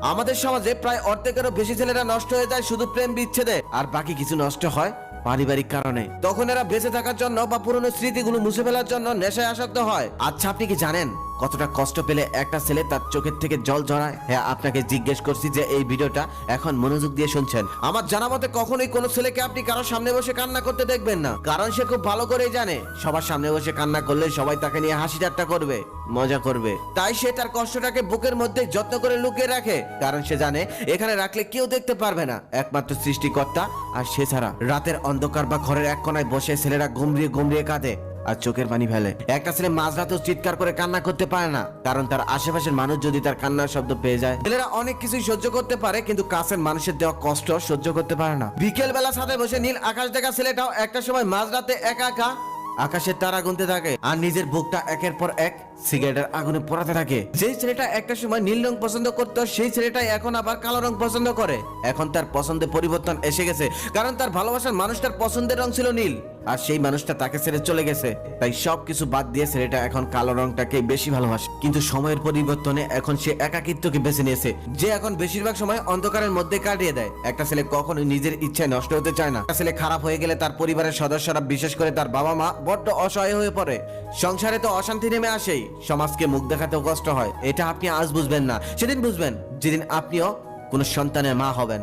আমাদের সমাজে প্রায় অর্ধেকেরও বেশি ছেলেরা নষ্ট হয়ে যায় শুধু প্রেম বিচ্ছেদে, আর বাকি কিছু নষ্ট হয় পারিবারিক কারণে। তখন এরা বেঁচে থাকার জন্য বা পুরনো স্মৃতিগুলো মুছে ফেলার জন্য নেশায় আসক্ত হয়। আচ্ছা, আপনি কি জানেন কতটা কষ্ট পেলে একটা ছেলে তার চোখের থেকে জল ঝরায়? হ্যাঁ, আপনাকে জিজ্ঞেস করছি যে এই ভিডিওটা এখন মনোযোগ দিয়ে শুনছেন। আমার জানা মতে কখনোই কোনো ছেলেকে আপনি কারোর সামনে বসে কান্না করতে দেখবেন না, কারণ সে খুব ভালো করেই জানে সবার সামনে বসে কান্না করলে সবাই তাকে নিয়ে হাসি ঠাট্টা করবে, মজা করবে। তাই সে তার কষ্টটাকে বুকের মধ্যে যত্ন করে লুকিয়ে রাখে, কারণ সে জানে এখানে রাখলে কেউ দেখতে পারবে না, একমাত্র সৃষ্টিকর্তা আর সে ছাড়া। রাতের অন্ধকার বা ঘরের এক কোনায় বসে ছেলেরা গুমড়িয়ে গুমড়িয়ে কাঁদে আর চোখের পানি ফেলে। একটা ছেলে মাঝরাতেও চিৎকার করে কান্না করতে পারে না, কারণ তার আশেপাশের মানুষ যদি তার কান্নার শব্দ পেয়ে যায়। ছেলেরা অনেক কিছুই সহ্য করতে পারে, কিন্তু কাছের মানুষের দেওয়া কষ্ট সহ্য করতে পারে না। বিকেল বেলা ছাদে বসে নীল আকাশ দেখা ছেলেটাও একটা সময় মাঝরাতে একা একা আকাশের তারা গুনতে থাকে আর নিজের বুকটা একের পর এক সিগারেটের আগুনে পোড়াতে থাকে। যেই ছেলেটা একটা সময় নীল রং পছন্দ করত, সেই ছেলেটাই এখন আবার কালো রং পছন্দ করে। এখন তার পছন্দে পরিবর্তন এসে গেছে, কারণ তার ভালোবাসার মানুষটার পছন্দের রং ছিল নীল, আর সেই মানুষটা তাকে ছেড়ে চলে গেছে। তাই সবকিছু বাদ দিয়ে ছেলেটা এখন কালো রংটাকে বেশি ভালোবাসে। কিন্তু সময়ের পরিবর্তনে এখন সে একাকিত্বকে বেছে নিয়েছে, যে এখন বেশিরভাগ সময় অন্ধকারের মধ্যে কাটিয়ে দেয়। একটা ছেলে কখনোই নিজের ইচ্ছায় নষ্ট হতে চায় না। একটা ছেলে খারাপ হয়ে গেলে তার পরিবারের সদস্যরা, বিশেষ করে তার বাবা মা, বড্ড অসহায় হয়ে পড়ে। সংসারে তো অশান্তি নেমে আসেই, সমাজকে মুখ দেখাতেও কষ্ট হয়। এটা আপনি আজ বুঝবেন না, সেদিন বুঝবেন যেদিন আপনিও কোনো সন্তানের মা হবেন।